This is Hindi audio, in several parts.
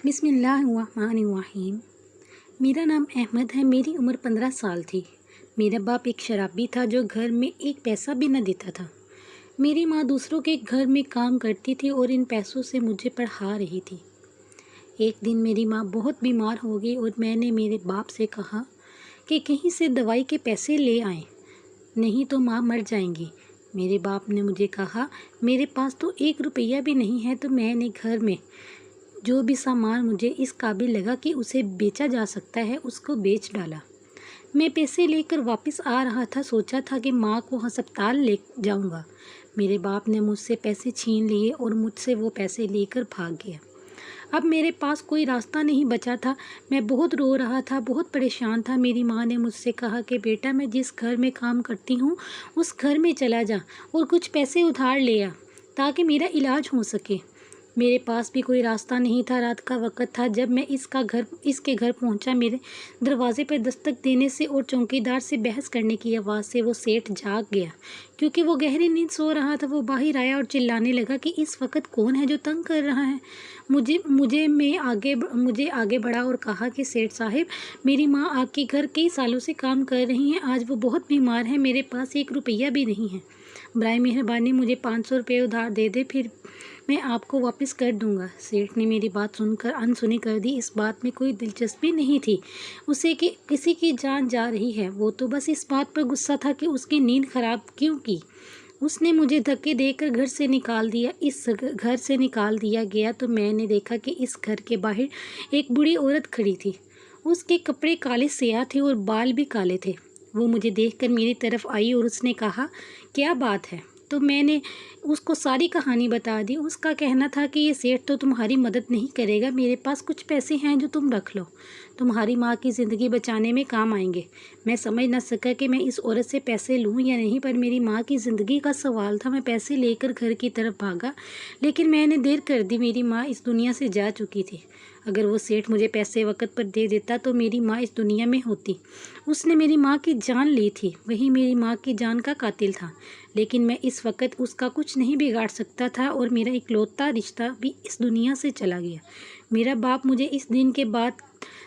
बिस्मिल्लाहिर्रहमानिर्रहीम। मेरा नाम अहमद है। मेरी उम्र 15 साल थी। मेरा बाप एक शराबी था जो घर में एक पैसा भी न देता था। मेरी माँ दूसरों के घर में काम करती थी और इन पैसों से मुझे पढ़ा रही थी। एक दिन मेरी माँ बहुत बीमार हो गई और मैंने मेरे बाप से कहा कि कहीं से दवाई के पैसे ले आएं, नहीं तो माँ मर जाएंगी। मेरे बाप ने मुझे कहा, मेरे पास तो 1 रुपया भी नहीं है। तो मैंने घर में जो भी सामान मुझे इस काबिल लगा कि उसे बेचा जा सकता है, उसको बेच डाला। मैं पैसे लेकर वापस आ रहा था। सोचा था कि माँ को अस्पताल ले जाऊंगा। मेरे बाप ने मुझसे पैसे छीन लिए और मुझसे वो पैसे लेकर भाग गया। अब मेरे पास कोई रास्ता नहीं बचा था। मैं बहुत रो रहा था, बहुत परेशान था। मेरी माँ ने मुझसे कहा कि बेटा, मैं जिस घर में काम करती हूँ उस घर में चला जा और कुछ पैसे उधार ले आ ताकि मेरा इलाज हो सके। मेरे पास भी कोई रास्ता नहीं था। रात का वक़्त था। जब मैं इसके घर पहुंचा, मेरे दरवाजे पर दस्तक देने से और चौकीदार से बहस करने की आवाज़ से वो सेठ जाग गया। क्योंकि वो गहरी नींद सो रहा था। वो बाहर आया और चिल्लाने लगा कि इस वक्त कौन है जो तंग कर रहा है। मुझे आगे बढ़ा और कहा कि सेठ साहब, मेरी माँ आपके घर कई सालों से काम कर रही हैं। आज वो बहुत बीमार है। मेरे पास 1 रुपया भी नहीं है। बराए मेहरबानी मुझे 500 रुपये उधार दे दे, फिर मैं आपको वापस कर दूंगा। सेठ ने मेरी बात सुनकर अनसुनी कर दी। इस बात में कोई दिलचस्पी नहीं थी उसे कि किसी की जान जा रही है। वो तो बस इस बात पर गुस्सा था कि उसकी नींद खराब क्यों की। उसने मुझे धक्के देकर घर से निकाल दिया। इस घर से निकाल दिया गया तो मैंने देखा कि इस घर के बाहर एक बूढ़ी औरत खड़ी थी। उसके कपड़े काले स्याह थे और बाल भी काले थे। वो मुझे देखकर मेरी तरफ आई और उसने कहा, क्या बात है? तो मैंने उसको सारी कहानी बता दी। उसका कहना था कि ये सेठ तो तुम्हारी मदद नहीं करेगा। मेरे पास कुछ पैसे हैं जो तुम रख लो, तुम्हारी माँ की ज़िंदगी बचाने में काम आएंगे। मैं समझ न सका कि मैं इस औरत से पैसे लूँ या नहीं, पर मेरी माँ की ज़िंदगी का सवाल था। मैं पैसे लेकर घर की तरफ भागा, लेकिन मैंने देर कर दी। मेरी माँ इस दुनिया से जा चुकी थी। अगर वो सेठ मुझे पैसे वक़्त पर दे देता तो मेरी माँ इस दुनिया में होती। उसने मेरी माँ की जान ली थी, वही मेरी माँ की जान का कातिल था। लेकिन मैं इस वक्त उसका कुछ नहीं बिगाड़ सकता था और मेरा इकलौता रिश्ता भी इस दुनिया से चला गया। मेरा बाप मुझे इस दिन के बाद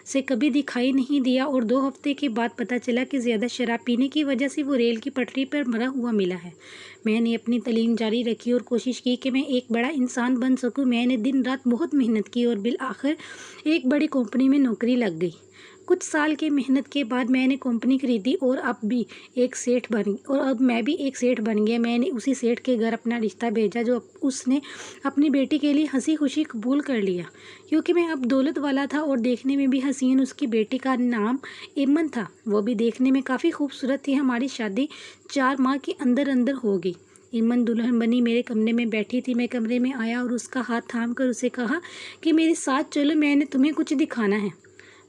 से कभी दिखाई नहीं दिया और 2 हफ्ते के बाद पता चला कि ज़्यादा शराब पीने की वजह से वो रेल की पटरी पर मरा हुआ मिला है। मैंने अपनी तालीम जारी रखी और कोशिश की कि मैं एक बड़ा इंसान बन सकूं। मैंने दिन रात बहुत मेहनत की और बिल आखिर एक बड़ी कंपनी में नौकरी लग गई। कुछ साल की मेहनत के बाद मैंने कंपनी खरीदी और अब मैं भी एक सेठ बन गया। मैंने उसी सेठ के घर अपना रिश्ता भेजा जो उसने अपनी बेटी के लिए हंसी खुशी कबूल कर लिया। क्योंकि मैं अब दौलत वाला था और देखने में भी हसीन। उसकी बेटी का नाम इमन था। वो भी देखने में काफ़ी खूबसूरत थी। हमारी शादी 4 माह के अंदर अंदर हो गई। इमन दुल्हन बनी मेरे कमरे में बैठी थी। मैं कमरे में आया और उसका हाथ थाम कर उसे कहा कि मेरे साथ चलो, मैंने तुम्हें कुछ दिखाना है।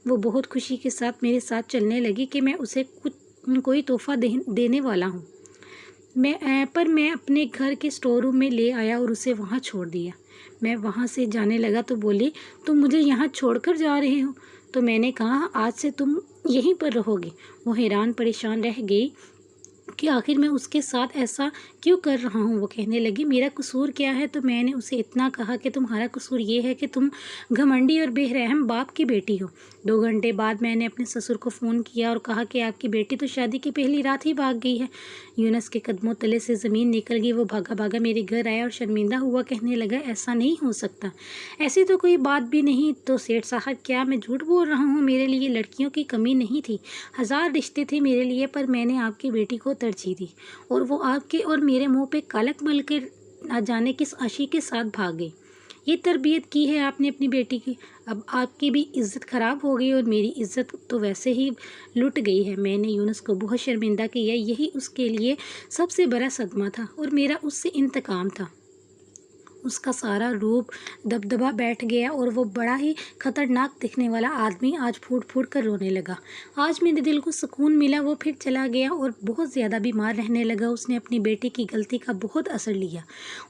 वो बहुत खुशी के साथ मेरे साथ चलने लगी कि मैं उसे कोई तोहफा देने वाला हूँ। मैं अपने घर के स्टोर रूम में ले आया और उसे वहाँ छोड़ दिया। मैं वहाँ से जाने लगा तो बोली, तुम मुझे यहाँ छोड़कर जा रहे हो? तो मैंने कहा, आज से तुम यहीं पर रहोगी। वो हैरान परेशान रह गई कि आखिर मैं उसके साथ ऐसा क्यों कर रहा हूँ। वो कहने लगी, मेरा कसूर क्या है? तो मैंने उसे इतना कहा कि तुम्हारा कसूर ये है कि तुम घमंडी और बेरहम बाप की बेटी हो। 2 घंटे बाद मैंने अपने ससुर को फ़ोन किया और कहा कि आपकी बेटी तो शादी की पहली रात ही भाग गई है। यूनस के कदमों तले से ज़मीन निकल गई। वो भागा भागा मेरे घर आया और शर्मिंदा हुआ कहने लगा, ऐसा नहीं हो सकता, ऐसी तो कोई बात भी नहीं। तो सेठ साहब, क्या मैं झूठ बोल रहा हूँ? मेरे लिए लड़कियों की कमी नहीं थी। 1000 रिश्ते थे मेरे लिए, पर मैंने आपकी बेटी को तरजीह दी और वो आपके और मेरे मुंह पे कालक मल के ना जाने किस आशी के साथ भाग गई। ये तरबियत की है आपने अपनी बेटी की। अब आपकी भी इज्जत ख़राब हो गई और मेरी इज्जत तो वैसे ही लुट गई है। मैंने यूनुस को बहुत शर्मिंदा किया। यही उसके लिए सबसे बड़ा सदमा था और मेरा उससे इंतकाम था। उसका सारा रूप दबदबा बैठ गया और वो बड़ा ही खतरनाक दिखने वाला आदमी आज फूट फूट कर रोने लगा। आज मेरे दिल को सुकून मिला। वो फिर चला गया और बहुत ज़्यादा बीमार रहने लगा। उसने अपनी बेटी की गलती का बहुत असर लिया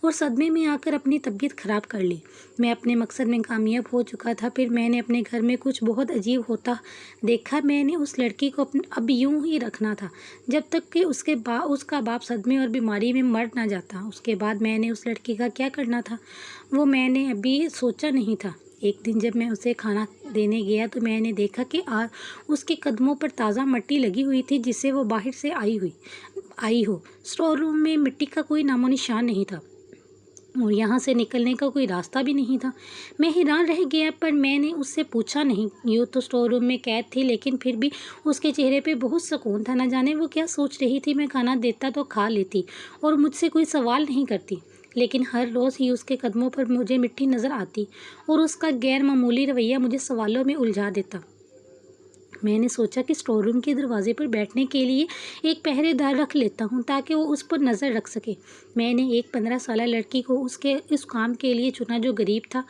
और सदमे में आकर अपनी तबीयत ख़राब कर ली। मैं अपने मकसद में कामयाब हो चुका था। फिर मैंने अपने घर में कुछ बहुत अजीब होता देखा। मैंने उस लड़की को अब यूं ही रखना था जब तक कि उसका बाप सदमे और बीमारी में मर ना जाता। उसके बाद मैंने उस लड़की का क्या करना था वो मैंने अभी सोचा नहीं था। एक दिन जब मैं उसे खाना देने गया तो मैंने देखा कि उसके कदमों पर ताज़ा मिट्टी लगी हुई थी, जिससे वो बाहर से आई हो। स्टोर रूम में मिट्टी का कोई नामो निशान नहीं था और यहाँ से निकलने का कोई रास्ता भी नहीं था। मैं हैरान रह गया, पर मैंने उससे पूछा नहीं। यूँ तो स्टोर रूम में कैद थी, लेकिन फिर भी उसके चेहरे पे बहुत सुकून था। न जाने वो क्या सोच रही थी। मैं खाना देता तो खा लेती और मुझसे कोई सवाल नहीं करती, लेकिन हर रोज़ ही उसके कदमों पर मुझे मिट्टी नज़र आती और उसका गैर मामूली रवैया मुझे सवालों में उलझा देता। मैंने सोचा कि स्टोर रूम के दरवाजे पर बैठने के लिए एक पहरेदार रख लेता हूँ, ताकि वो उस पर नज़र रख सके। मैंने एक 15 साल लड़की को उसके इस काम के लिए चुना, जो गरीब था,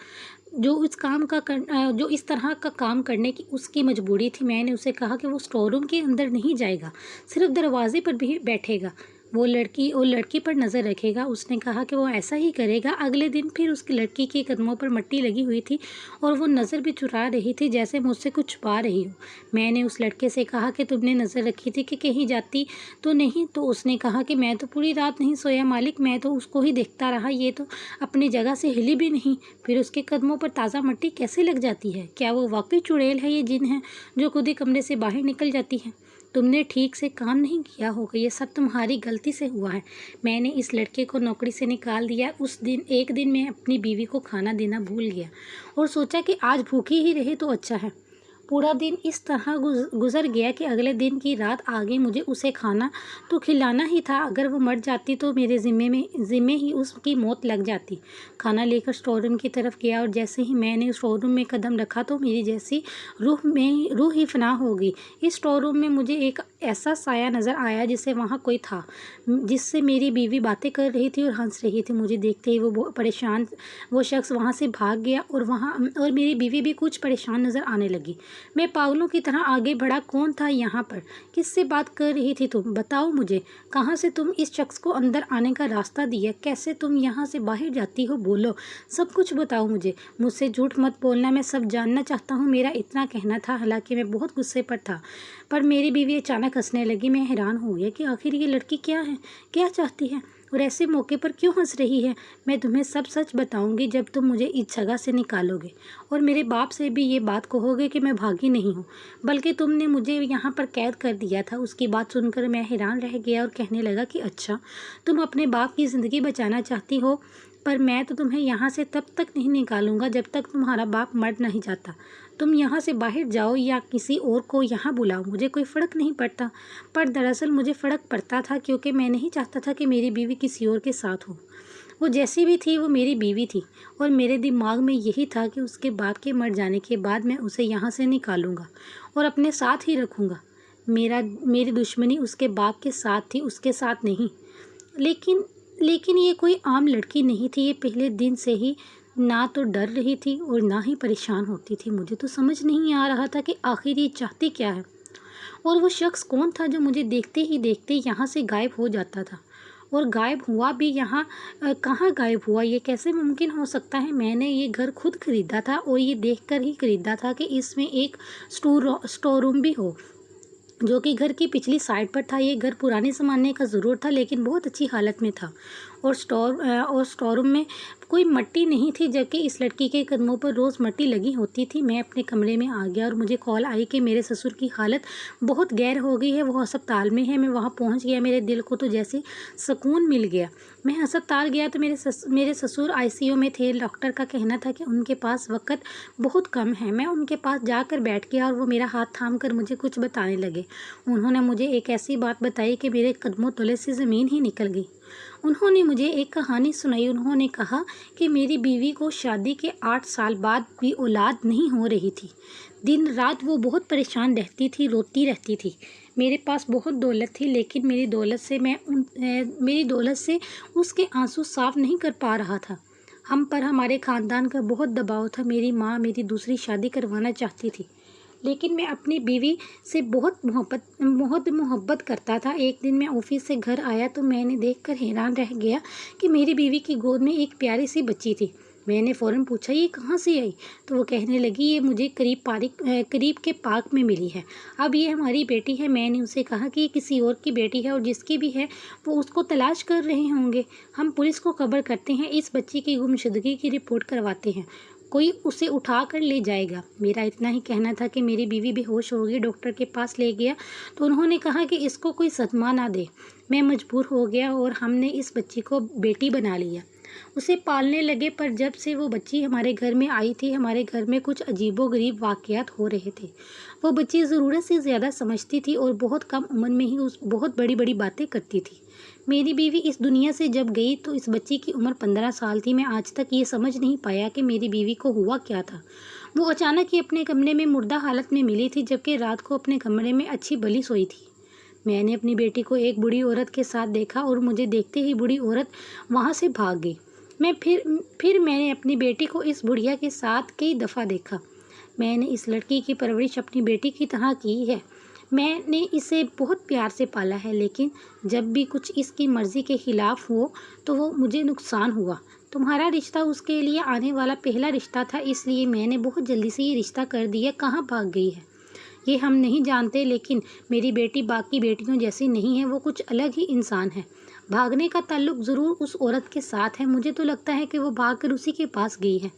जो इस तरह का काम करने की उसकी मजबूरी थी। मैंने उसे कहा कि वो स्टोर रूम के अंदर नहीं जाएगा, सिर्फ दरवाजे पर भी बैठेगा, वो लड़की पर नज़र रखेगा। उसने कहा कि वो ऐसा ही करेगा। अगले दिन फिर उसकी लड़की के कदमों पर मिट्टी लगी हुई थी और वो नज़र भी चुरा रही थी, जैसे मुझसे कुछ छुपा रही हो। मैंने उस लड़के से कहा कि तुमने नज़र रखी थी कि कहीं जाती तो नहीं? तो उसने कहा कि मैं तो पूरी रात नहीं सोया मालिक, मैं तो उसको ही देखता रहा, ये तो अपनी जगह से हिली भी नहीं। फिर उसके कदमों पर ताज़ा मिट्टी कैसे लग जाती है? क्या वो वाकई चुड़ैल है, ये जिन है जो खुद ही कमरे से बाहर निकल जाती है? तुमने ठीक से काम नहीं किया होगा, ये सब तुम्हारी गलती से हुआ है। मैंने इस लड़के को नौकरी से निकाल दिया। एक दिन मैं अपनी बीवी को खाना देना भूल गया और सोचा कि आज भूखी ही रहे तो अच्छा है। पूरा दिन इस तरह गुजर गया कि अगले दिन की रात आ गई। मुझे उसे खाना तो खिलाना ही था। अगर वो मर जाती तो मेरे ज़िम्मे ही उसकी मौत लग जाती। खाना लेकर स्टोर रूम की तरफ गया और जैसे ही मैंने स्टोर रूम में कदम रखा तो मेरी जैसी रूह ही फना हो गई। इस स्टोर रूम में मुझे एक ऐसा साया नज़र आया जिससे वहाँ कोई था, जिससे मेरी बीवी बातें कर रही थी और हंस रही थी। मुझे देखते ही वो शख्स वहाँ से भाग गया और मेरी बीवी भी कुछ परेशान नज़र आने लगी। मैं पागलों की तरह आगे बढ़ा। कौन था यहाँ पर? किससे बात कर रही थी तुम? बताओ मुझे, कहाँ से तुम इस शख्स को अंदर आने का रास्ता दिया? कैसे तुम यहाँ से बाहर जाती हो? बोलो, सब कुछ बताओ मुझे। मुझसे झूठ मत बोलना, मैं सब जानना चाहता हूँ, मेरा इतना कहना था। हालांकि मैं बहुत गुस्से पर था, पर मेरी बीवी अचानक हंसने लगी। मैं हैरान हो गया कि आखिर ये लड़की क्या है, क्या चाहती है और ऐसे मौके पर क्यों हंस रही है। मैं तुम्हें सब सच बताऊंगी जब तुम मुझे इस जगह से निकालोगे और मेरे बाप से भी ये बात कहोगे कि मैं भागी नहीं हूँ, बल्कि तुमने मुझे यहाँ पर कैद कर दिया था। उसकी बात सुनकर मैं हैरान रह गया और कहने लगा कि अच्छा, तुम अपने बाप की ज़िंदगी बचाना चाहती हो, पर मैं तो तुम्हें यहाँ से तब तक नहीं निकालूंगा जब तक तुम्हारा बाप मर नहीं जाता। तुम यहाँ से बाहर जाओ या किसी और को यहाँ बुलाओ, मुझे कोई फ़र्क नहीं पड़ता। पर दरअसल मुझे फ़र्क पड़ता था, क्योंकि मैं नहीं चाहता था कि मेरी बीवी किसी और के साथ हो। वो जैसी भी थी, वो मेरी बीवी थी और मेरे दिमाग में यही था कि उसके बाप के मर जाने के बाद मैं उसे यहाँ से निकालूंगा और अपने साथ ही रखूँगा। मेरी दुश्मनी उसके बाप के साथ थी, उसके साथ नहीं। लेकिन ये कोई आम लड़की नहीं थी। ये पहले दिन से ही ना तो डर रही थी और ना ही परेशान होती थी। मुझे तो समझ नहीं आ रहा था कि आखिर ये चाहती क्या है और वो शख्स कौन था जो मुझे देखते ही देखते यहाँ से गायब हो जाता था। और गायब हुआ भी यहाँ कहाँ गायब हुआ, ये कैसे मुमकिन हो सकता है? मैंने ये घर खुद खरीदा था और ये देखकर ही खरीदा था कि इसमें एक स्टोर रूम भी हो, जो कि घर की पिछली साइड पर था। ये घर पुराने ज़माने का ज़रूर था, लेकिन बहुत अच्छी हालत में था और स्टोर रूम में कोई मिट्टी नहीं थी, जबकि इस लड़की के कदमों पर रोज़ मिट्टी लगी होती थी। मैं अपने कमरे में आ गया और मुझे कॉल आई कि मेरे ससुर की हालत बहुत गैर हो गई है, वो अस्पताल में है। मैं वहाँ पहुँच गया। मेरे दिल को तो जैसे सुकून मिल गया। मैं अस्पताल गया तो मेरे ससुर आईसीयू में थे। डॉक्टर का कहना था कि उनके पास वक्त बहुत कम है। मैं उनके पास जाकर बैठ गया और वो मेरा हाथ थाम कर मुझे कुछ बताने लगे। उन्होंने मुझे एक ऐसी बात बताई कि मेरे कदमों तले से ज़मीन ही निकल गई। उन्होंने मुझे एक कहानी सुनाई। उन्होंने कहा कि मेरी बीवी को शादी के 8 साल बाद भी औलाद नहीं हो रही थी। दिन रात वो बहुत परेशान रहती थी, रोती रहती थी। मेरे पास बहुत दौलत थी, लेकिन मेरी दौलत से उसके आंसू साफ नहीं कर पा रहा था। हम पर हमारे ख़ानदान का बहुत दबाव था। मेरी माँ मेरी दूसरी शादी करवाना चाहती थी, लेकिन मैं अपनी बीवी से बहुत मोहब्बत करता था। एक दिन मैं ऑफिस से घर आया तो मैंने देखकर हैरान रह गया कि मेरी बीवी की गोद में एक प्यारी सी बच्ची थी। मैंने फ़ौरन पूछा, ये कहाँ से आई? तो वो कहने लगी, ये मुझे करीब के पार्क में मिली है। अब ये हमारी बेटी है। मैंने उसे कहा कि ये किसी और की बेटी है और जिसकी भी है वो उसको तलाश कर रहे होंगे। हम पुलिस को खबर करते हैं, इस बच्ची की गुमशुदगी की रिपोर्ट करवाते हैं। कोई उसे उठा कर ले जाएगा। मेरा इतना ही कहना था कि मेरी बीवी बेहोश हो गई। डॉक्टर के पास ले गया तो उन्होंने कहा कि इसको कोई सदमा ना दे। मैं मजबूर हो गया और हमने इस बच्ची को बेटी बना लिया। उसे पालने लगे, पर जब से वो बच्ची हमारे घर में आई थी, हमारे घर में कुछ अजीबोगरीब वाक़यात हो रहे थे। वो बच्ची ज़रूरत से ज़्यादा समझती थी और बहुत कम उम्र में ही उस बहुत बड़ी-बड़ी बातें करती थी। मेरी बीवी इस दुनिया से जब गई तो इस बच्ची की उम्र 15 साल थी। मैं आज तक ये समझ नहीं पाया कि मेरी बीवी को हुआ क्या था। वो अचानक ही अपने कमरे में मुर्दा हालत में मिली थी, जबकि रात को अपने कमरे में अच्छी भली सोई थी। मैंने अपनी बेटी को एक बूढ़ी औरत के साथ देखा और मुझे देखते ही बूढ़ी औरत वहाँ से भाग गई। फिर मैंने अपनी बेटी को इस बुढ़िया के साथ कई दफ़ा देखा। मैंने इस लड़की की परवरिश अपनी बेटी की तरह की है। मैंने इसे बहुत प्यार से पाला है, लेकिन जब भी कुछ इसकी मर्ज़ी के ख़िलाफ़ हो तो वो मुझे नुकसान हुआ। तुम्हारा रिश्ता उसके लिए आने वाला पहला रिश्ता था, इसलिए मैंने बहुत जल्दी से ये रिश्ता कर दिया। कहाँ भाग गई है ये हम नहीं जानते, लेकिन मेरी बेटी बाकी बेटियों जैसी नहीं है, वो कुछ अलग ही इंसान है। भागने का ताल्लुक ज़रूर उस औरत के साथ है। मुझे तो लगता है कि वो भागकर उसी के पास गई है।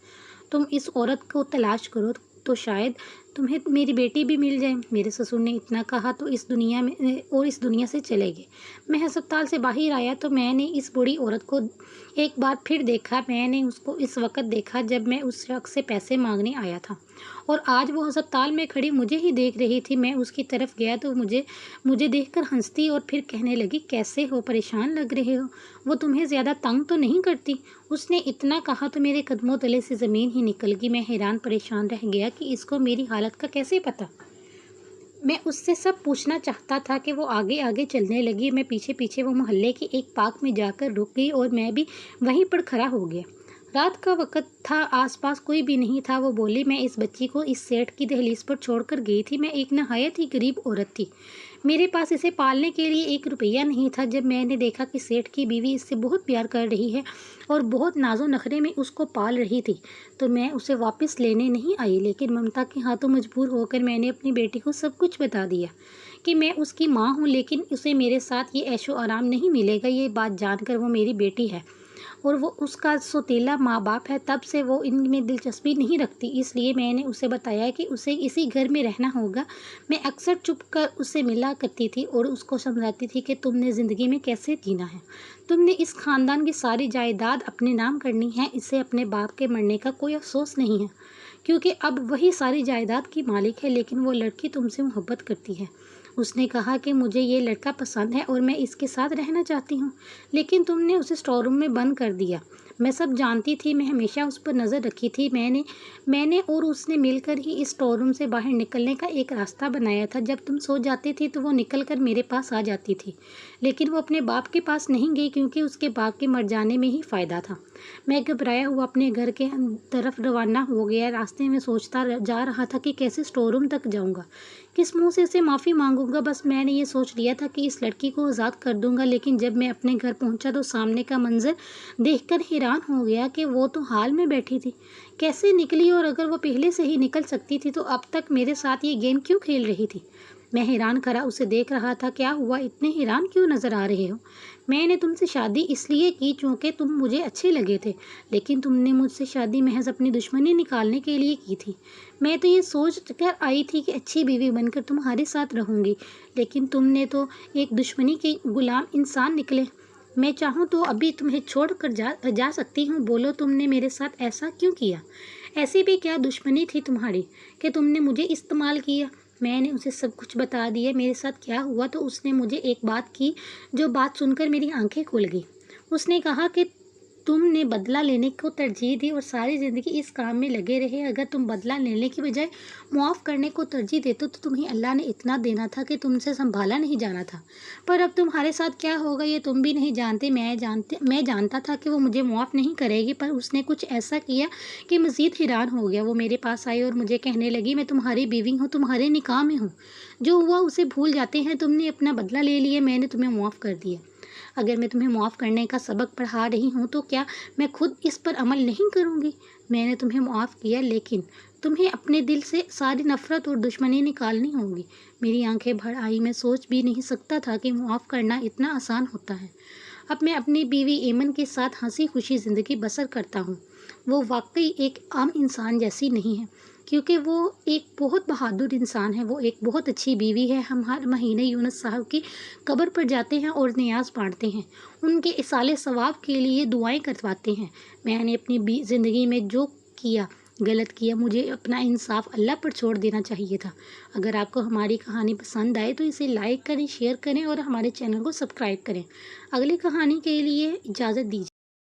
तुम इस औरत को तलाश करो तो शायद तुम्हें मेरी बेटी भी मिल जाए। मेरे ससुर ने इतना कहा तो इस दुनिया से चले गए। मैं अस्पताल से बाहर आया तो मैंने इस बूढ़ी औरत को एक बार फिर देखा। मैंने उसको इस वक्त देखा जब मैं उस शख्स से पैसे मांगने आया था, और आज वो अस्पताल में खड़ी मुझे ही देख रही थी। मैं उसकी तरफ गया तो मुझे देखकर हंसती और फिर कहने लगी, कैसे हो, परेशान लग रहे हो? वो तुम्हें ज़्यादा तंग तो नहीं करती? उसने इतना कहा तो मेरे कदमों तले से ज़मीन ही निकल गई। मैं हैरान परेशान रह गया कि इसको मेरी हालत का कैसे पता। मैं उससे सब पूछना चाहता था कि वो आगे आगे चलने लगी। मैं पीछे पीछे वो मोहल्ले की एक पार्क में जाकर रुक गई और मैं भी वहीं पर खड़ा हो गया। रात का वक़्त था, आसपास कोई भी नहीं था। वो बोली, मैं इस बच्ची को इस सेठ की दहलीज पर छोड़कर गई थी। मैं एक नहायत ही गरीब औरत थी। मेरे पास इसे पालने के लिए 1 रुपया नहीं था। जब मैंने देखा कि सेठ की बीवी इससे बहुत प्यार कर रही है और बहुत नाजो नखरे में उसको पाल रही थी, तो मैं उसे वापस लेने नहीं आई, लेकिन ममता के हाथों मजबूर होकर मैंने अपनी बेटी को सब कुछ बता दिया कि मैं उसकी माँ हूँ, लेकिन उसे मेरे साथ ये ऐशो आराम नहीं मिलेगा। ये बात जानकर वो मेरी बेटी है और वो उसका सौतेला माँ बाप है, तब से वो इनमें दिलचस्पी नहीं रखती। इसलिए मैंने उसे बताया कि उसे इसी घर में रहना होगा। मैं अक्सर चुप कर उससे मिला करती थी और उसको समझाती थी कि तुमने ज़िंदगी में कैसे जीना है। तुमने इस ख़ानदान की सारी जायदाद अपने नाम करनी है। इसे अपने बाप के मरने का कोई अफसोस नहीं है, क्योंकि अब वही सारी जायदाद की मालिक है। लेकिन वो लड़की तुमसे मोहब्बत करती है। उसने कहा कि मुझे ये लड़का पसंद है और मैं इसके साथ रहना चाहती हूँ, लेकिन तुमने उसे स्टोर रूम में बंद कर दिया। मैं सब जानती थी। मैं हमेशा उस पर नज़र रखी थी। मैंने और उसने मिलकर ही इस स्टोर रूम से बाहर निकलने का एक रास्ता बनाया था। जब तुम सो जाती थी तो वो निकल कर मेरे पास आ जाती थी, लेकिन वो अपने बाप के पास नहीं गई, क्योंकि उसके बाप के मर जाने में ही फ़ायदा था। मैं घबराया हुआ अपने घर के तरफ रवाना हो गया। रास्ते में सोचता जा रहा था कि कैसे स्टोर रूम तक जाऊँगा, किस मुंह से इसे माफ़ी मांगूंगा। बस मैंने ये सोच लिया था कि इस लड़की को आज़ाद कर दूंगा। लेकिन जब मैं अपने घर पहुंचा तो सामने का मंजर देखकर हैरान हो गया कि वो तो हाल में बैठी थी। कैसे निकली, और अगर वो पहले से ही निकल सकती थी तो अब तक मेरे साथ ये गेम क्यों खेल रही थी? मैं हैरान खड़ा उसे देख रहा था। क्या हुआ, इतने हैरान क्यों नज़र आ रहे हो? मैंने तुमसे शादी इसलिए की क्योंकि तुम मुझे अच्छे लगे थे, लेकिन तुमने मुझसे शादी महज अपनी दुश्मनी निकालने के लिए की थी। मैं तो ये सोच कर आई थी कि अच्छी बीवी बनकर तुम्हारे साथ रहूँगी, लेकिन तुमने तो एक दुश्मनी के गुलाम इंसान निकले। मैं चाहूँ तो अभी तुम्हें छोड़ कर जा सकती हूँ। बोलो, तुमने मेरे साथ ऐसा क्यों किया? ऐसी भी क्या दुश्मनी थी तुम्हारी कि तुमने मुझे इस्तेमाल किया? मैंने उसे सब कुछ बता दिया मेरे साथ क्या हुआ। तो उसने मुझे एक बात की, जो बात सुनकर मेरी आंखें खुल गई। उसने कहा कि तुमने बदला लेने को तरजीह दी और सारी ज़िंदगी इस काम में लगे रहे। अगर तुम बदला लेने की बजाय मुआफ़ करने को तरजीह देते तो तुम्हें अल्लाह ने इतना देना था कि तुमसे संभाला नहीं जाना था। पर अब तुम्हारे साथ क्या होगा ये तुम भी नहीं जानते। मैं जानता था कि वो मुझे मुआफ़ नहीं करेगी, पर उसने कुछ ऐसा किया कि मज़ीद हैरान हो गया। वो मेरे पास आई और मुझे कहने लगी, मैं तुम्हारी बीवी हूँ, तुम्हारे निकाह में हूँ। जो हुआ उसे भूल जाते हैं। तुमने अपना बदला ले लिया, मैंने तुम्हें मुआफ़ कर दिया। अगर मैं तुम्हें मुआफ़ करने का सबक पढ़ा रही हूँ तो क्या मैं खुद इस पर अमल नहीं करूँगी? मैंने तुम्हें मुआफ़ किया, लेकिन तुम्हें अपने दिल से सारी नफ़रत और दुश्मनी निकालनी होगी। मेरी आंखें भर आई। मैं सोच भी नहीं सकता था कि मुआफ़ करना इतना आसान होता है। अब मैं अपनी बीवी एमन के साथ हंसी खुशी ज़िंदगी बसर करता हूँ। वो वाकई एक आम इंसान जैसी नहीं है, क्योंकि वो एक बहुत बहादुर इंसान है। वो एक बहुत अच्छी बीवी है। हम हर महीने यूनुस साहब की कब्र पर जाते हैं और नियाज़ बांटते हैं, उनके इसाले सवाब के लिए दुआएं करवाते हैं। मैंने अपनी ज़िंदगी में जो किया, गलत किया, मुझे अपना इंसाफ अल्लाह पर छोड़ देना चाहिए था। अगर आपको हमारी कहानी पसंद आए तो इसे लाइक करें, शेयर करें और हमारे चैनल को सब्सक्राइब करें। अगली कहानी के लिए इजाज़त दीजिए।